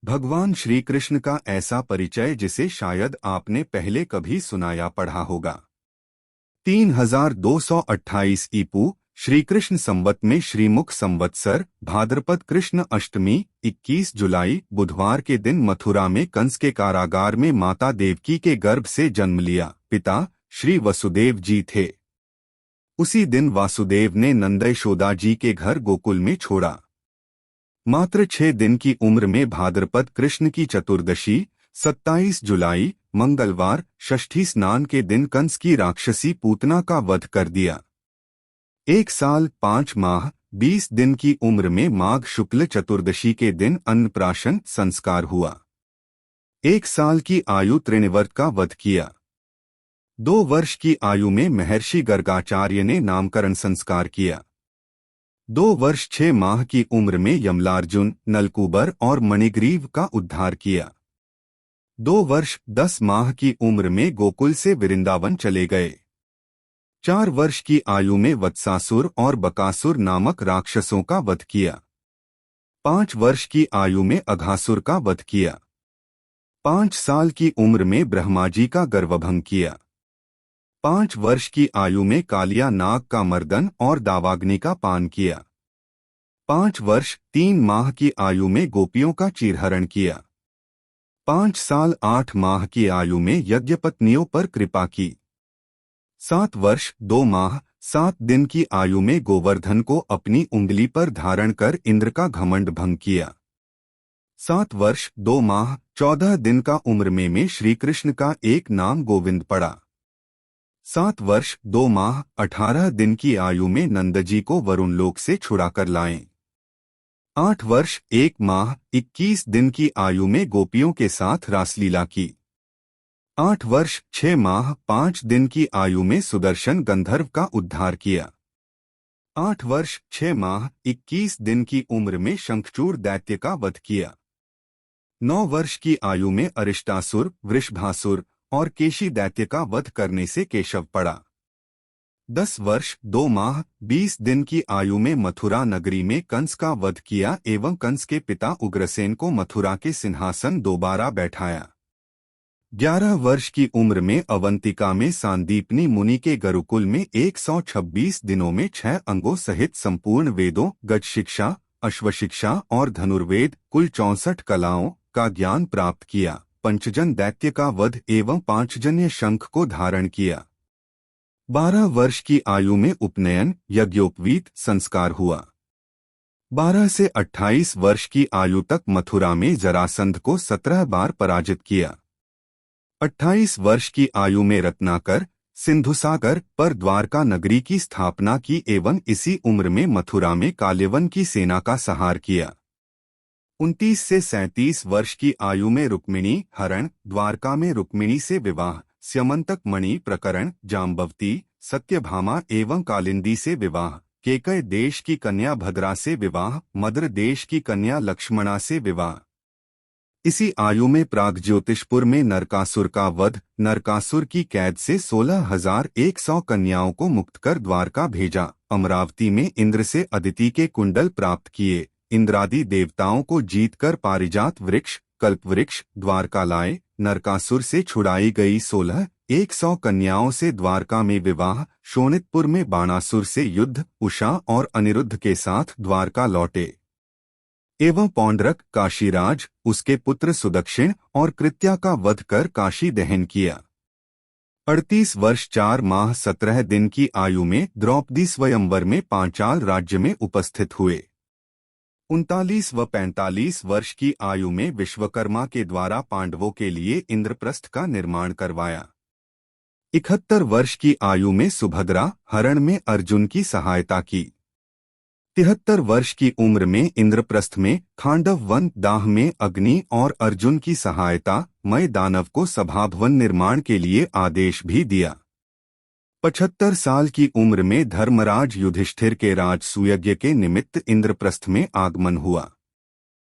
भगवान श्री कृष्ण का ऐसा परिचय जिसे शायद आपने पहले कभी सुना या पढ़ा होगा। 3228 ईपू श्री कृष्ण संवत में श्रीमुख संवत्सर भाद्रपद कृष्ण अष्टमी 21 जुलाई बुधवार के दिन मथुरा में कंस के कारागार में माता देवकी के गर्भ से जन्म लिया। पिता श्री वसुदेव जी थे। उसी दिन वासुदेव ने नंद यशोदा जी के घर गोकुल में छोड़ा। मात्र 6 दिन की उम्र में भाद्रपद कृष्ण की चतुर्दशी 27 जुलाई मंगलवार षष्ठी स्नान के दिन कंस की राक्षसी पूतना का वध कर दिया। 1 साल 5 माह 20 दिन की उम्र में माघ शुक्ल चतुर्दशी के दिन अन्नप्राशन संस्कार हुआ। 1 साल की आयु त्रिनिवर्त का वध किया। 2 वर्ष की आयु में महर्षि गर्गाचार्य ने नामकरण संस्कार किया। 2 वर्ष 6 माह की उम्र में यमलार्जुन नलकूबर और मणिग्रीव का उद्धार किया। 2 वर्ष 10 माह की उम्र में गोकुल से वृंदावन चले गए। 4 वर्ष की आयु में वत्सासुर और बकासुर नामक राक्षसों का वध किया। 5 वर्ष की आयु में अघासुर का वध किया। 5 साल की उम्र में ब्रह्माजी का गर्वभंग किया। 5 वर्ष की आयु में कालिया नाग का मर्दन और दावाग्नि का पान किया। 5 वर्ष 3 माह की आयु में गोपियों का चीरहरण किया। 5 साल 8 माह की आयु में यज्ञपत्नियों पर कृपा की। 7 वर्ष 2 माह 7 दिन की आयु में गोवर्धन को अपनी उंगली पर धारण कर इंद्र का घमंड भंग किया। 7 वर्ष 2 माह 14 दिन का उम्र में श्री कृष्ण का एक नाम गोविंद पड़ा। 7 वर्ष 2 माह 18 दिन की आयु में नंदजी को वरुण लोक से छुड़ाकर लाएं। 8 वर्ष 1 माह 21 दिन की आयु में गोपियों के साथ रासलीला की। 8 वर्ष 6 माह 5 दिन की आयु में सुदर्शन गंधर्व का उद्धार किया। 8 वर्ष 6 माह 21 दिन की उम्र में शंखचूड़ दैत्य का वध किया। 9 वर्ष की आयु में अरिष्टासुर वृषभासुर और केशी दैत्य का वध करने से केशव पड़ा। 10 वर्ष 2 माह 20 दिन की आयु में मथुरा नगरी में कंस का वध किया एवं कंस के पिता उग्रसेन को मथुरा के सिंहासन दोबारा बैठाया। 11 वर्ष की उम्र में अवंतिका में सांदीपनी मुनि के गुरुकुल में 126 दिनों में 6 अंगों सहित संपूर्ण वेदों गज शिक्षा अश्वशिक्षा और धनुर्वेद कुल 64 कलाओं का ज्ञान प्राप्त किया। पंचजन दैत्य का वध एवं 5 शंख को धारण किया। 12 वर्ष की आयु में उपनयन यज्ञोपवीत संस्कार हुआ। 12 से 28 वर्ष की आयु तक मथुरा में जरासंध को 17 बार पराजित किया। 28 वर्ष की आयु में रत्नाकर सिंधुसागर पर द्वारका नगरी की स्थापना की एवं इसी उम्र में मथुरा में काल्यवन की सेना का संहार किया। 29 से 37 वर्ष की आयु में रुक्मिणी हरण द्वारका में रुक्मिणी से विवाह स्यमंतक मणि प्रकरण जाम्बवती सत्यभामा एवं कालिंदी से विवाह केकय देश की कन्या भद्रा से विवाह मद्र देश की कन्या लक्ष्मणा से विवाह। इसी आयु में प्रागज्योतिषपुर में नरकासुर का वध नरकासुर की कैद से 16,100 कन्याओं को मुक्त कर द्वारका भेजा। अमरावती में इंद्र से अदिति के कुंडल प्राप्त किए। इंद्रादि देवताओं को जीतकर पारिजात वृक्ष कल्पवृक्ष द्वारका लाए। नरकासुर से छुड़ाई गई 16,100 कन्याओं से द्वारका में विवाह। शोणितपुर में बाणासुर से युद्ध उषा और अनिरुद्ध के साथ द्वारका लौटे एवं पौंड्रक काशीराज उसके पुत्र सुदक्षिण और कृत्या का वध कर काशी दहन किया। 38 वर्ष 4 माह 17 दिन की आयु में द्रौपदी स्वयंवर में पांचाल राज्य में उपस्थित हुए। 39 व 45 वर्ष की आयु में विश्वकर्मा के द्वारा पांडवों के लिए इंद्रप्रस्थ का निर्माण करवाया। 71 वर्ष की आयु में सुभद्रा हरण में अर्जुन की सहायता की। 73 वर्ष की उम्र में इंद्रप्रस्थ में खांडव वन दाह में अग्नि और अर्जुन की सहायता मय दानव को सभाभवन निर्माण के लिए आदेश भी दिया। 75 साल की उम्र में धर्मराज युधिष्ठिर के राजसूयज्ञ के निमित्त इंद्रप्रस्थ में आगमन हुआ।